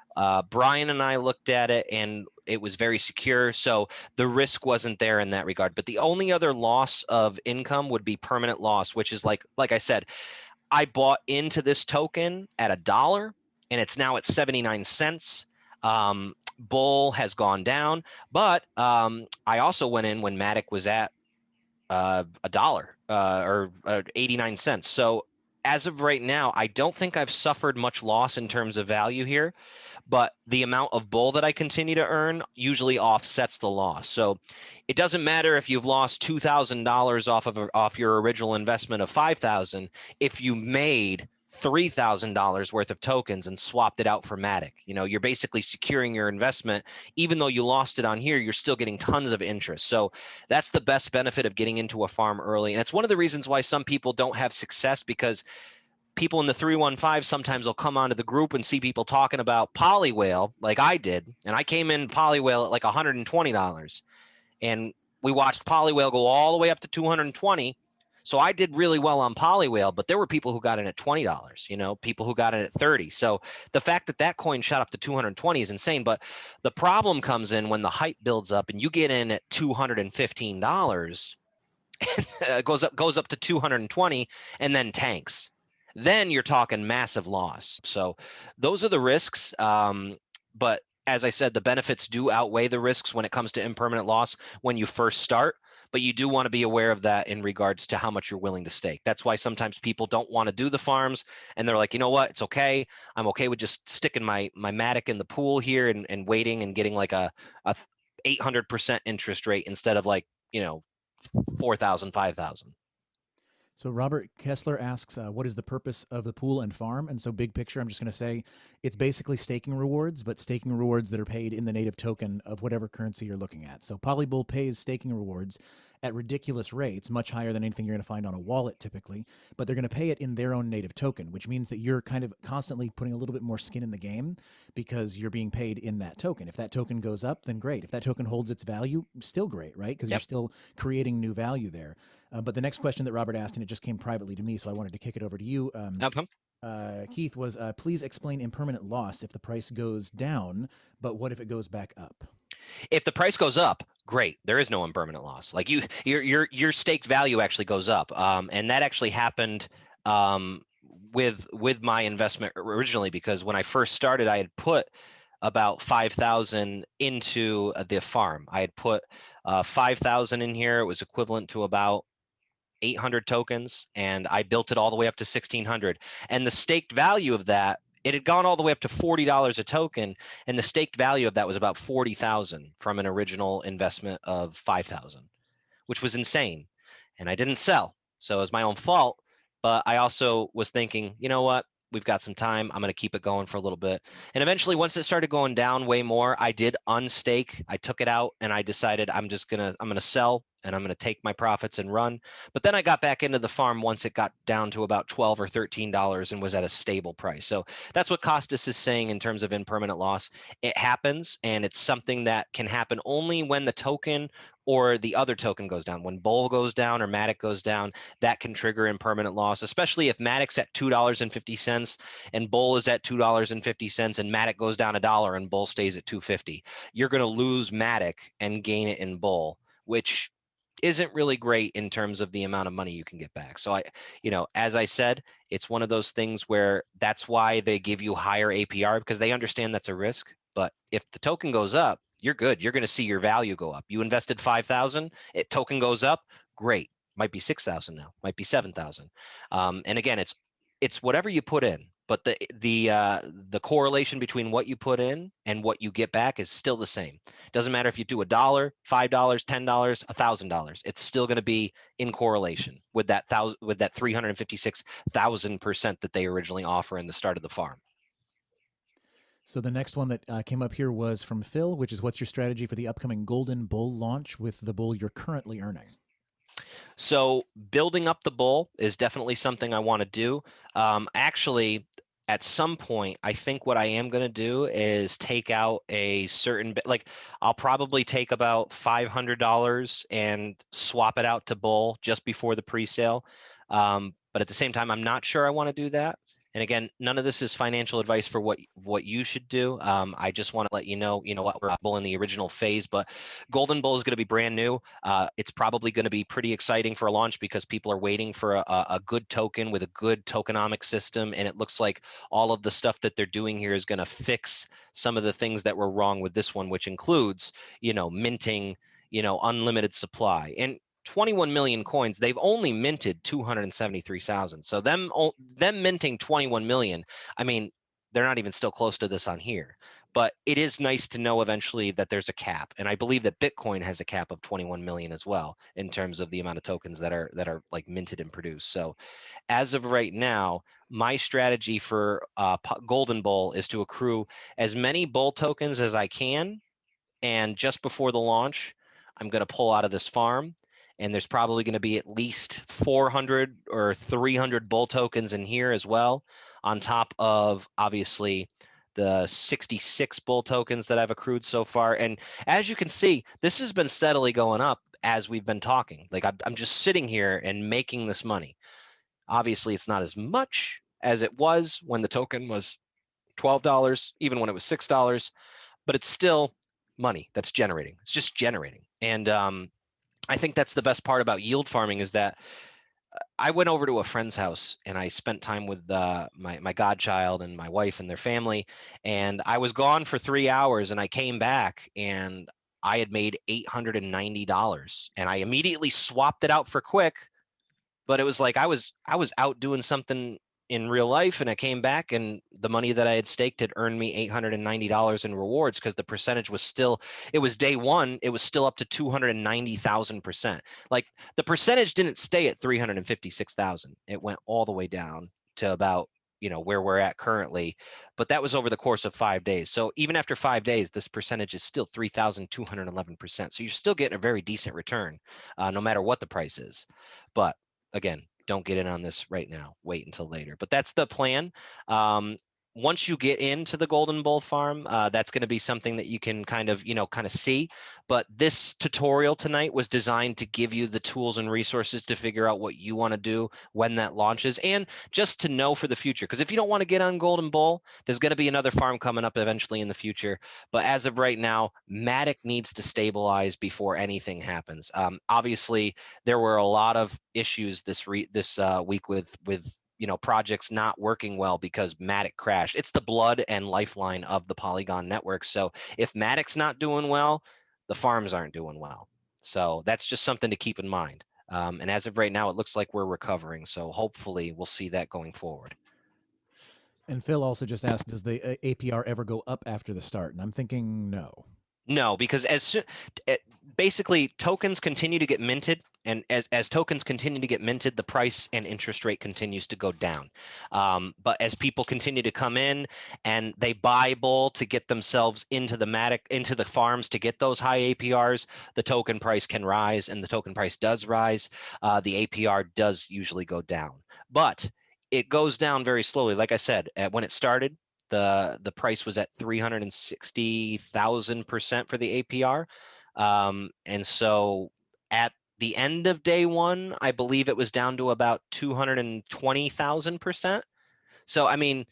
Brian and I looked at it, and it was very secure. So the risk wasn't there in that regard. But the only other loss of income would be permanent loss, which is like I said, I bought into this token at $1, and it's now at 79 cents. Bull has gone down, but I also went in when Matic was at $1 or 89 cents. So as of right now, I don't think I've suffered much loss in terms of value here, but the amount of bull that I continue to earn usually offsets the loss. So it doesn't matter if you've lost $2,000 off your original investment of $5,000 if you made $3,000 worth of tokens and swapped it out for Matic. You know, you're basically securing your investment. Even though you lost it on here, you're still getting tons of interest. So that's the best benefit of getting into a farm early. And it's one of the reasons why some people don't have success, because people in the 315 sometimes will come onto the group and see people talking about Polywhale like I did. And I came in Polywhale at like $120. And we watched Polywhale go all the way up to 220. So I did really well on Polywhale, but there were people who got in at $20, you know, people who got in at 30. So the fact that that coin shot up to 220 is insane. But the problem comes in when the hype builds up and you get in at $215, goes up to 220 and then tanks. Then you're talking massive loss. So those are the risks. But as I said, the benefits do outweigh the risks when it comes to impermanent loss when you first start. But you do want to be aware of that in regards to how much you're willing to stake. That's why sometimes people don't want to do the farms, and they're like, you know what, it's okay. I'm okay with just sticking my Matic in the pool here and waiting and getting like a 800% interest rate instead of like, you know, 4,000, 5,000. So Robert Kessler asks, what is the purpose of the pool and farm? And so big picture, I'm just going to say it's basically staking rewards, but staking rewards that are paid in the native token of whatever currency you're looking at. So Polybull pays staking rewards at ridiculous rates, much higher than anything you're going to find on a wallet typically, but they're going to pay it in their own native token, which means that you're kind of constantly putting a little bit more skin in the game because you're being paid in that token. If that token goes up, then great. If that token holds its value, still great, right? Because you're still creating new value there. But the next question that Robert asked, and it just came privately to me, so I wanted to kick it over to you. Keith, was please explain impermanent loss if the price goes down, but what if it goes back up? If the price goes up, great. There is no impermanent loss. Like your staked value actually goes up, and that actually happened with my investment originally, because when I first started, I had put about 5,000 into the farm. I had put 5,000 in here. It was equivalent to about 800 tokens, and I built it all the way up to 1,600. And the staked value of that, it had gone all the way up to $40 a token, and the staked value of that was about 40,000 from an original investment of 5,000, which was insane. And I didn't sell, so it was my own fault. But I also was thinking, you know what? We've got some time. I'm going to keep it going for a little bit. And eventually, once it started going down way more, I did unstake. I took it out and I decided I'm going to sell, and I'm going to take my profits and run. But then I got back into the farm once it got down to about $12 or $13 and was at a stable price. So that's what Costas is saying in terms of impermanent loss. It happens, and it's something that can happen only when the token or the other token goes down. When Bull goes down or Matic goes down, that can trigger impermanent loss, especially if Matic's at $2.50 and Bull is at $2.50 and Matic goes down $1 and Bull stays at $2.50. You're going to lose Matic and gain it in Bull, which isn't really great in terms of the amount of money you can get back. So as I said, it's one of those things where that's why they give you higher APR, because they understand that's a risk. But if the token goes up, you're good. You're going to see your value go up. You invested 5,000, token goes up, great. Might be 6,000 now, might be 7,000. And again, it's whatever you put in. But the correlation between what you put in and what you get back is still the same. Doesn't matter if you do $1, $5, $10, $1,000. It's still going to be in correlation with that 356,000% that they originally offer in the start of the farm. So the next one that came up here was from Phil, which is what's your strategy for the upcoming Golden Bull launch with the bull you're currently earning? So building up the bull is definitely something I want to do. Actually, at some point, I think what I am going to do is take out a certain bit. Like I'll probably take about $500 and swap it out to bull just before the pre-sale. But at the same time, I'm not sure I want to do that. And again, none of this is financial advice for what you should do. I just want to let you know what, we're bull in the original phase, but Golden Bull is going to be brand new. It's probably going to be pretty exciting for a launch because people are waiting for a good token with a good tokenomic system. And it looks like all of the stuff that they're doing here is going to fix some of the things that were wrong with this one, which includes, minting, unlimited supply. And 21 million coins, they've only minted 273,000. So them minting 21 million, I mean, they're not even still close to this on here. But it is nice to know eventually that there's a cap. And I believe that Bitcoin has a cap of 21 million as well in terms of the amount of tokens that are like minted and produced. So as of right now, my strategy for Golden Bull is to accrue as many bull tokens as I can. And just before the launch, I'm going to pull out of this farm. And there's probably going to be at least 400 or 300 bull tokens in here as well, on top of obviously the 66 bull tokens that I've accrued so far. And as you can see, this has been steadily going up as we've been talking. Like I'm just sitting here and making this money. Obviously, it's not as much as it was when the token was $12, even when it was $6, but it's still money that's generating. It's just generating. And I think that's the best part about yield farming is that I went over to a friend's house and I spent time with my godchild and my wife and their family. And I was gone for 3 hours and I came back and I had made $890 and I immediately swapped it out for Quick. But it was like I was out doing something in real life and I came back and the money that I had staked had earned me $890 in rewards because the percentage was still, it was day one, it was still up to 290,000%. Like the percentage didn't stay at 356,000. It went all the way down to about, where we're at currently, but that was over the course of 5 days. So even after 5 days, this percentage is still 3,211%. So you're still getting a very decent return, no matter what the price is. But again, don't get in on this right now. Wait until later. But that's the plan. Once you get into the Golden Bull farm, that's going to be something that you can kind of see. But this tutorial tonight was designed to give you the tools and resources to figure out what you want to do when that launches, and just to know for the future. Because if you don't want to get on Golden Bull, there's going to be another farm coming up eventually in the future. But as of right now, Matic needs to stabilize before anything happens. Obviously, there were a lot of issues this week with projects not working well because Matic crashed. It's the blood and lifeline of the Polygon network. So if Matic's not doing well, the farms aren't doing well. So that's just something to keep in mind. And as of right now, it looks like we're recovering. So hopefully we'll see that going forward. And Phil also just asked, does the APR ever go up after the start? And I'm thinking no. No, because basically tokens continue to get minted, and as tokens continue to get minted, the price and interest rate continues to go down. But as people continue to come in and they buy bull to get themselves into the farms to get those high APRs, the token price can rise, and the token price does rise. The APR does usually go down, but it goes down very slowly. Like I said, when it started, the price was at 360,000% for the APR. And so at the end of day one, I believe it was down to about 220,000%. So, I mean,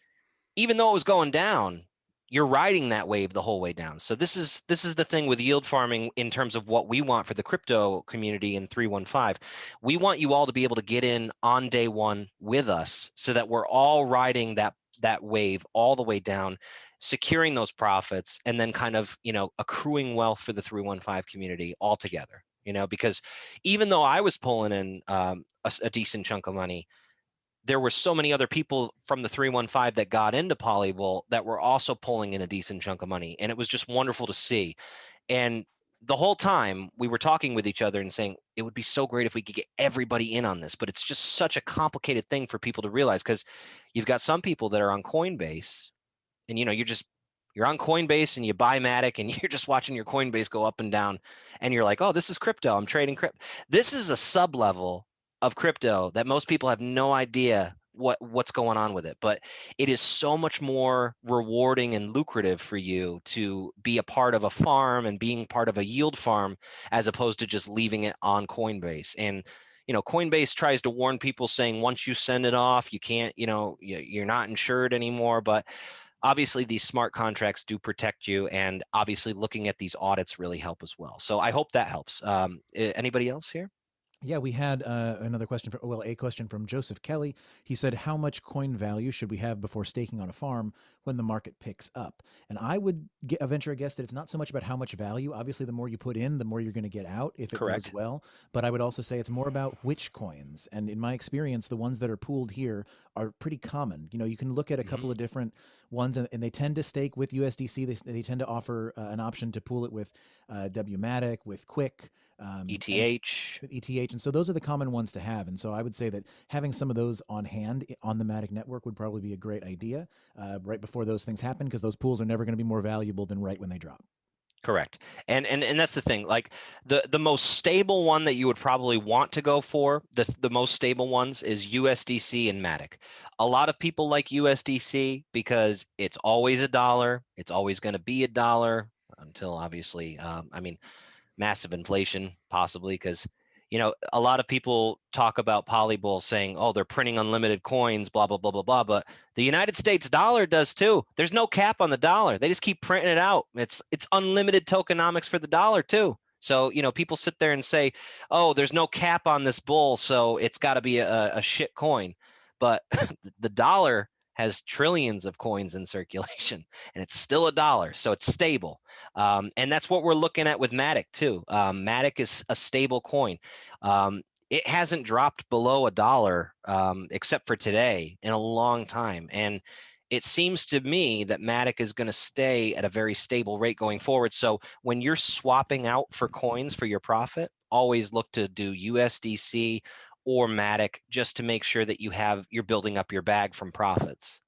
even though it was going down, you're riding that wave the whole way down. So this is the thing with yield farming in terms of what we want for the crypto community in 315. We want you all to be able to get in on day one with us so that we're all riding that wave all the way down, securing those profits, and then kind of, accruing wealth for the 315 community altogether, because even though I was pulling in a decent chunk of money, there were so many other people from the 315 that got into Polybull that were also pulling in a decent chunk of money. And it was just wonderful to see. And the whole time we were talking with each other and saying, it would be so great if we could get everybody in on this, but it's just such a complicated thing for people to realize, because you've got some people that are on Coinbase and, you're just You're on Coinbase and you buy Matic and you're just watching your Coinbase go up and down and you're like, oh, this is crypto. I'm trading crypto. This is a sub level of crypto that most people have no idea what's going on with it. But it is so much more rewarding and lucrative for you to be a part of a farm and being part of a yield farm as opposed to just leaving it on Coinbase. And Coinbase tries to warn people saying once you send it off, you can't, you're not insured anymore. But obviously these smart contracts do protect you, and obviously looking at these audits really help as well. So I hope that helps. Anybody else here? Yeah, we had another question, a question from Joseph Kelly. He said, how much coin value should we have before staking on a farm when the market picks up? And I would venture a guess that it's not so much about how much value. Obviously, the more you put in, the more you're going to get out if it Correct. goes well. But I would also say it's more about which coins. And in my experience, the ones that are pooled here are pretty common. You can look at a couple of different ones, and they tend to stake with USDC. They tend to offer an option to pool it with WMatic, with Quick. ETH. With ETH. And so those are the common ones to have. And so I would say that having some of those on hand on the Matic network would probably be a great idea right before those things happen, because those pools are never going to be more valuable than right when they drop. Correct. And that's the thing. Like the most stable one that you would probably want to go for, the most stable ones is USDC and Matic. A lot of people like USDC because it's always $1. It's always going to be $1 until obviously, massive inflation possibly, because a lot of people talk about Polybull saying, oh, they're printing unlimited coins, blah blah blah blah blah, but the United States dollar does too. There's no cap on the dollar. They just keep printing it out. It's unlimited tokenomics for the dollar too. So people sit there and say, oh, there's no cap on this bull, so it's got to be a shit coin. But the dollar has trillions of coins in circulation, and it's still $1, so it's stable. And that's what we're looking at with Matic too. Matic is a stable coin. It hasn't dropped below $1 except for today in a long time, and it seems to me that Matic is going to stay at a very stable rate going forward. So when you're swapping out for coins for your profit, always look to do USDC or Matic just to make sure that you're building up your bag from profits.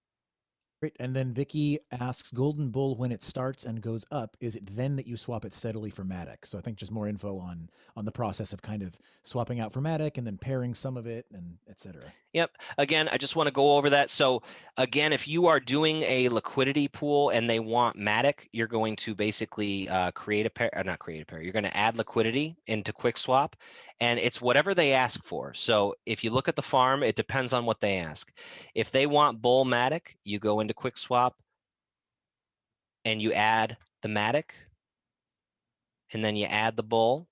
Great. And then Vicky asks, Golden Bull, when it starts and goes up, is it then that you swap it steadily for Matic? So I think just more info on the process of kind of swapping out for Matic and then pairing some of it and et cetera. Yep. Again, I just want to go over that. So again, if you are doing a liquidity pool and they want Matic, you're going to basically create a pair, or not create a pair. You're going to add liquidity into QuickSwap, and it's whatever they ask for. So if you look at the farm, it depends on what they ask. If they want Bull Matic, you go into QuickSwap and you add the Matic, and then you add the Bull,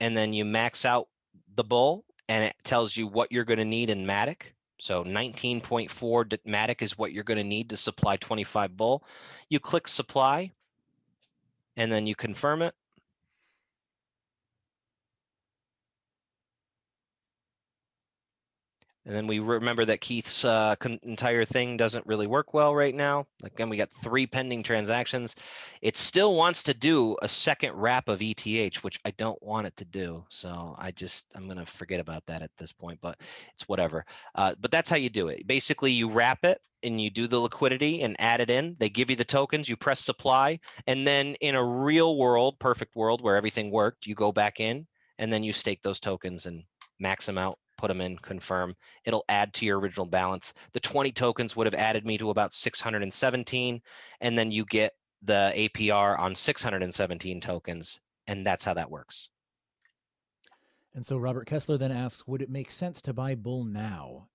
and then you max out the Bull, and it tells you what you're going to need in Matic. So 19.4 Matic is what you're going to need to supply 25 Bull. You click supply, and then you confirm it. And then we remember that Keith's entire thing doesn't really work well right now. Again, we got 3 pending transactions. It still wants to do a second wrap of ETH, which I don't want it to do. So I'm going to forget about that at this point, but it's whatever. But that's how you do it. Basically, you wrap it and you do the liquidity and add it in. They give you the tokens, you press supply. And then in a real world, perfect world where everything worked, you go back in and then you stake those tokens and max them out. Put them in, confirm. It'll add to your original balance. The 20 tokens would have added me to about 617, and then you get the APR on 617 tokens, and that's how that works. And so Robert Kessler then asks, would it make sense to buy Bull now?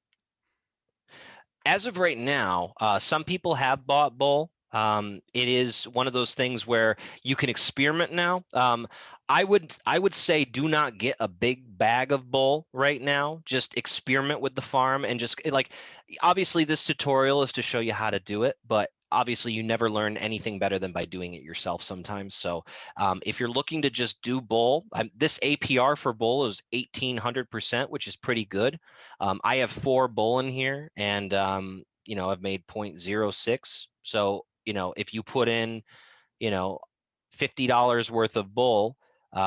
As of right now, some people have bought Bull. It is one of those things where you can experiment now. I would say do not get a big bag of Bull right now. Just experiment with the farm and just obviously this tutorial is to show you how to do it, but obviously you never learn anything better than by doing it yourself sometimes. So if you're looking to just do Bull, this APR for Bull is 1,800%, which is pretty good. I have 4 Bull in here, and I've made 0.06. So if you put in $50 worth of Bull,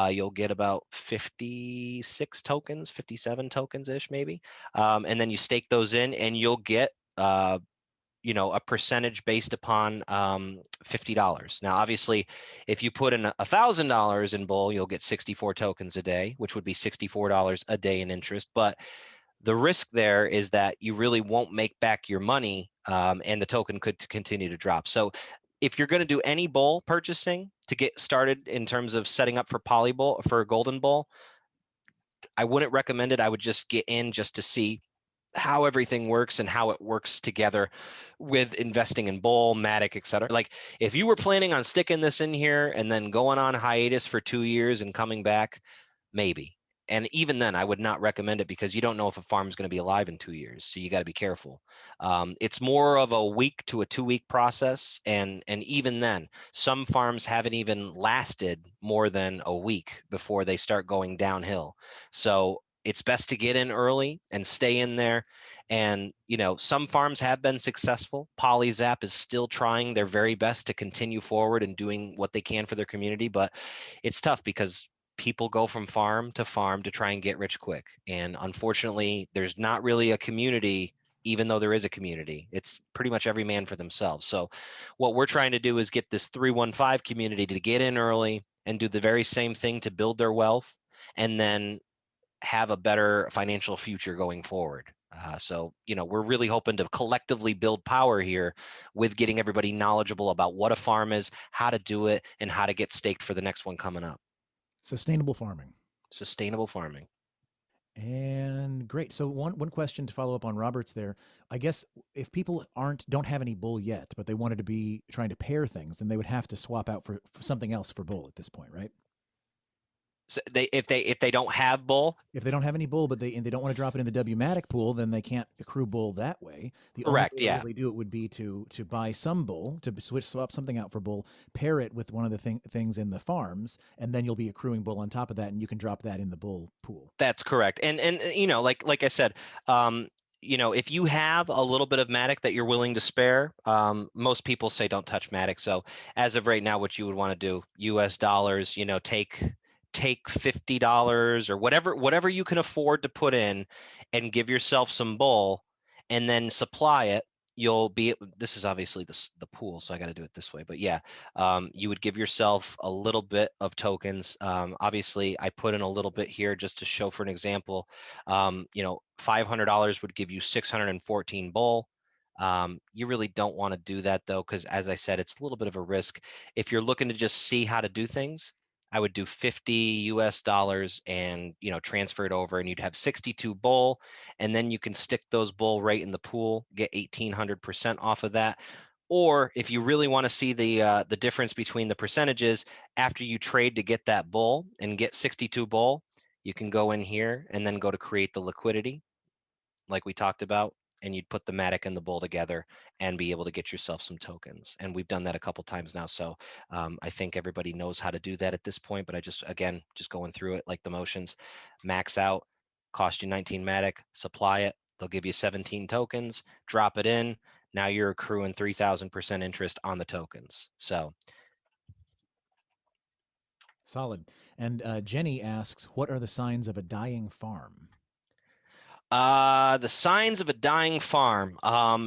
you'll get about 56 tokens, 57 tokens ish maybe, and then you stake those in, and you'll get a percentage based upon $50. Now, obviously, if you put in $1,000 in bull, you'll get 64 tokens a day, which would be $64 a day in interest. But the risk there is that you really won't make back your money, and the token could continue to drop. So if you're going to do any bull purchasing to get started in terms of setting up for poly bull, for golden bull, I wouldn't recommend it. I would just get in just to see how everything works and how it works together with investing in bull, matic, et cetera. Like if you were planning on sticking this in here and then going on hiatus for 2 years and coming back, maybe. And even then, I would not recommend it because you don't know if a farm is going to be alive in 2 years. So you got to be careful. It's more of a week to a 2-week process. And even then, some farms haven't even lasted more than a week before they start going downhill. So it's best to get in early and stay in there. And, some farms have been successful. PolyZap is still trying their very best to continue forward and doing what they can for their community. But it's tough because people go from farm to farm to try and get rich quick. And unfortunately, there's not really a community, even though there is a community. It's pretty much every man for themselves. So what we're trying to do is get this 315 community to get in early and do the very same thing to build their wealth and then have a better financial future going forward. So, we're really hoping to collectively build power here with getting everybody knowledgeable about what a farm is, how to do it, and how to get staked for the next one coming up. Sustainable farming. Sustainable farming. And great. So one question to follow up on Robert's there. I guess if people don't have any bull yet, but they wanted to be trying to pair things, then they would have to swap out for something else for bull at this point, right? So if they don't have bull, if they don't have any bull, but they don't want to drop it in the WMATIC pool, then they can't accrue bull that way. The correct, only way yeah. to really do it would be to buy some bull, to swap something out for bull, pair it with one of the things in the farms, and then you'll be accruing bull on top of that, and you can drop that in the bull pool. That's correct. And like I said, if you have a little bit of matic that you're willing to spare, most people say don't touch matic. So as of right now, what you would want to do, US dollars, take $50 or whatever you can afford to put in and give yourself some bull and then supply it. This is obviously the pool, so I got to do it this way, but yeah, you would give yourself a little bit of tokens. Obviously I put in a little bit here just to show for an example. $500 would give you 614 bull. You really don't want to do that though, because as I said, it's a little bit of a risk. If you're looking to just see how to do things, I would do $50 US and transfer it over, and you'd have 62 bull, and then you can stick those bull right in the pool, get 1,800% off of that. Or if you really want to see the difference between the percentages after you trade to get that bull and get 62 bull, you can go in here and then go to create the liquidity, like we talked about, and you'd put the matic and the bull together and be able to get yourself some tokens. And we've done that a couple times now. So I think everybody knows how to do that at this point, but just going through it like the motions. Max out, cost you 19 matic, supply it. They'll give you 17 tokens, drop it in. Now you're accruing 3,000% interest on the tokens. So solid. And Jenny asks, what are the signs of a dying farm? The signs of a dying farm.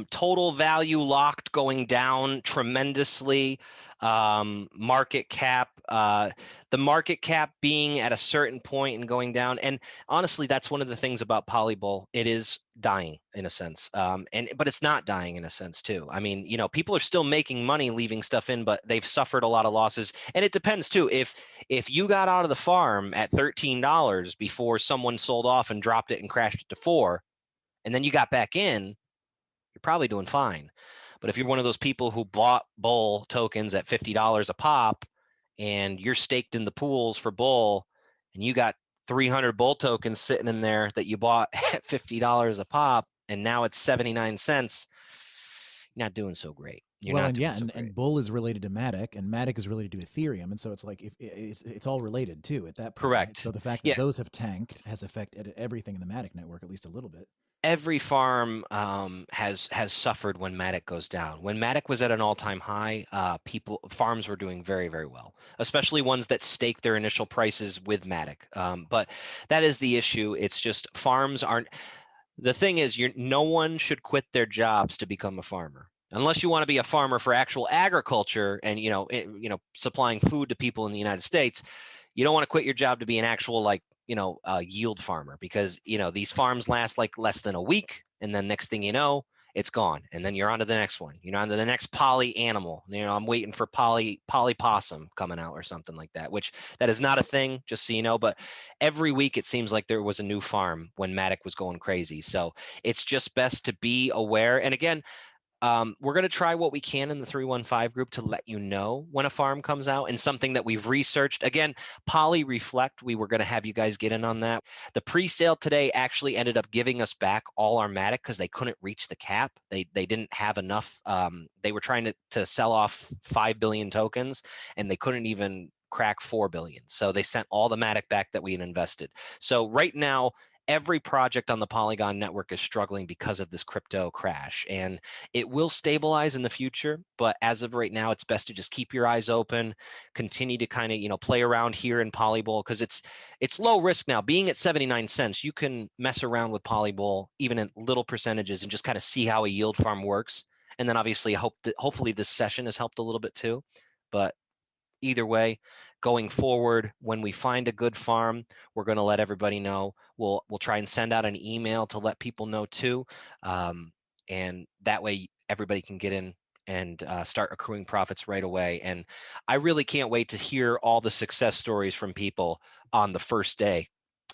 Total value locked, going down tremendously. Market cap, the market cap being at a certain point and going down. And honestly, that's one of the things about Polybull. It is dying in a sense. But it's not dying in a sense too. I mean, people are still making money leaving stuff in, but they've suffered a lot of losses. And it depends too. If you got out of the farm at $13 before someone sold off and dropped it and crashed it to $4, and then you got back in, you're probably doing fine. But if you're one of those people who bought bull tokens at $50 a pop and you're staked in the pools for bull and you got 300 bull tokens sitting in there that you bought at $50 a pop and now it's 79 cents, you're not doing so great. And bull is related to matic, and matic is related to Ethereum, and so it's like it's all related too at that point. Correct. Right? So the fact that those have tanked has affected everything in the matic network at least a little bit. Every farm has suffered when matic goes down. When matic was at an all-time high, farms were doing very, very well, especially ones that stake their initial prices with matic. But that is the issue. It's just farms aren't. The thing is, no one should quit their jobs to become a farmer. Unless you want to be a farmer for actual agriculture and, supplying food to people in the United States, you don't want to quit your job to be an actual yield farmer, because, these farms last like less than a week. And then next thing you know, it's gone. And then you're on to the next one, on to the next poly animal. I'm waiting for poly possum coming out or something like that, which that is not a thing, just so you know. But every week it seems like there was a new farm when Matic was going crazy. So it's just best to be aware. And again, we're going to try what we can in the 315 group to let you know when a farm comes out, and something that we've researched. Again, Poly Reflect, we were going to have you guys get in on that. The pre-sale today actually ended up giving us back all our Matic because they couldn't reach the cap. They didn't have enough. They were trying to sell off 5 billion tokens, and they couldn't even crack 4 billion. So they sent all the Matic back that we had invested. So right now, every project on the Polygon network is struggling because of this crypto crash, and it will stabilize in the future. But as of right now, it's best to just keep your eyes open, continue to kind of, play around here in Polyball, because it's low risk now. Being at 79 cents, you can mess around with Polyball even in little percentages and just kind of see how a yield farm works. And then obviously hopefully this session has helped a little bit too. But either way, going forward, when we find a good farm, we're going to let everybody know. We'll try and send out an email to let people know too, and that way everybody can get in and start accruing profits right away. And I really can't wait to hear all the success stories from people on the first day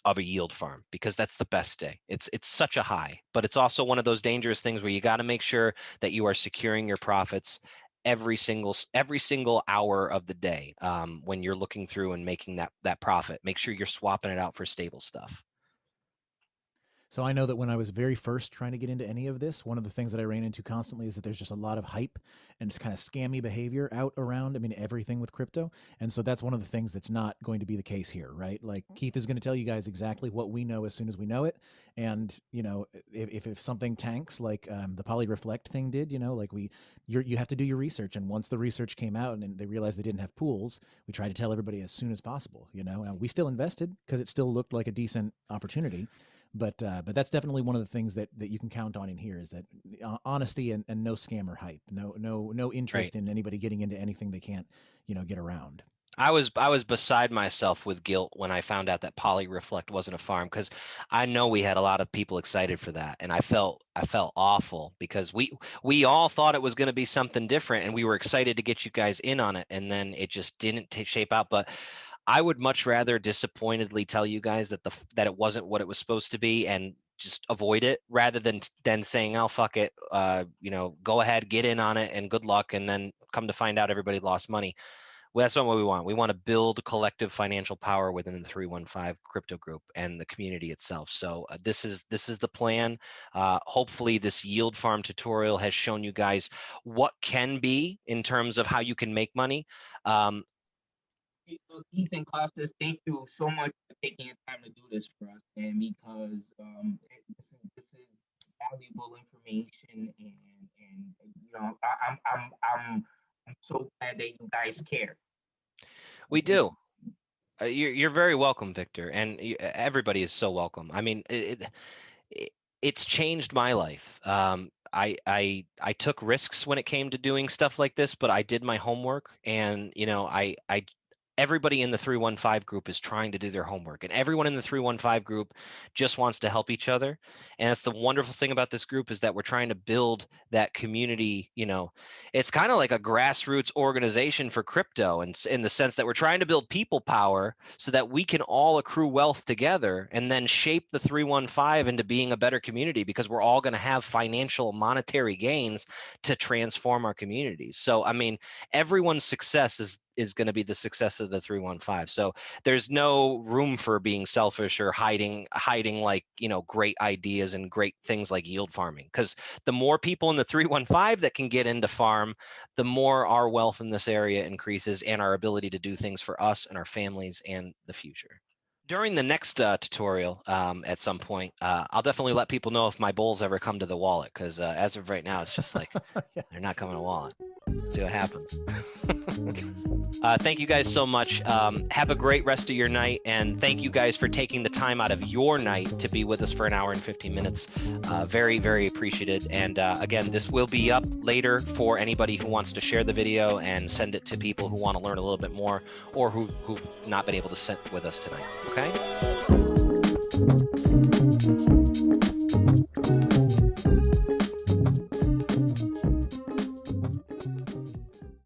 of a yield farm, because that's the best day. It's such a high, but it's also one of those dangerous things where you got to make sure that you are securing your profits every single hour of the day. When you're looking through and making that profit, make sure you're swapping it out for stable stuff. So I know that when I was very first trying to get into any of this, one of the things that I ran into constantly is that there's just a lot of hype and it's kind of scammy behavior out around, everything with crypto. And so that's one of the things that's not going to be the case here, right? Like Keith is going to tell you guys exactly what we know as soon as we know it. And, if something tanks like the Poly Reflect thing did, you have to do your research. And once the research came out and they realized they didn't have pools, we tried to tell everybody as soon as possible, and we still invested because it still looked like a decent opportunity. But that's definitely one of the things that you can count on in here, is that honesty and no scam or hype, no interest in anybody getting into anything they can't, get around. I was beside myself with guilt when I found out that Poly Reflect wasn't a farm, because I know we had a lot of people excited for that, and I felt awful because we all thought it was going to be something different, and we were excited to get you guys in on it, and then it just didn't shape out. But I would much rather disappointedly tell you guys that it wasn't what it was supposed to be and just avoid it, rather than saying, "Oh, fuck it, go ahead, get in on it, and good luck," and then come to find out everybody lost money. Well, that's not what we want. We want to build collective financial power within the 315 crypto group and the community itself. So this is the plan. Hopefully this yield farm tutorial has shown you guys what can be in terms of how you can make money. Keith and Costas, thank you so much for taking your time to do this for us, and because this is valuable information, and I'm so glad that you guys care. We do. You're very welcome, Victor, and everybody is so welcome. It's changed my life. I took risks when it came to doing stuff like this, but I did my homework, and everybody in the 315 group is trying to do their homework, and everyone in the 315 group just wants to help each other. And that's the wonderful thing about this group, is that we're trying to build that community. It's kind of like a grassroots organization for crypto, and in the sense that we're trying to build people power so that we can all accrue wealth together and then shape the 315 into being a better community, because we're all going to have financial monetary gains to transform our communities. So everyone's success is going to be the success of the 315. So there's no room for being selfish or hiding like, great ideas and great things like yield farming, because the more people in the 315 that can get into farm, the more our wealth in this area increases, and our ability to do things for us and our families and the future. During the next tutorial, at some point, I'll definitely let people know if my bulls ever come to the wallet, because as of right now, it's just like they're not coming to wallet. See what happens. Thank you guys so much. Have a great rest of your night, and thank you guys for taking the time out of your night to be with us for an hour and 15 minutes. Very, very appreciated. And again, this will be up later for anybody who wants to share the video and send it to people who want to learn a little bit more, or who've not been able to sit with us tonight. Okay?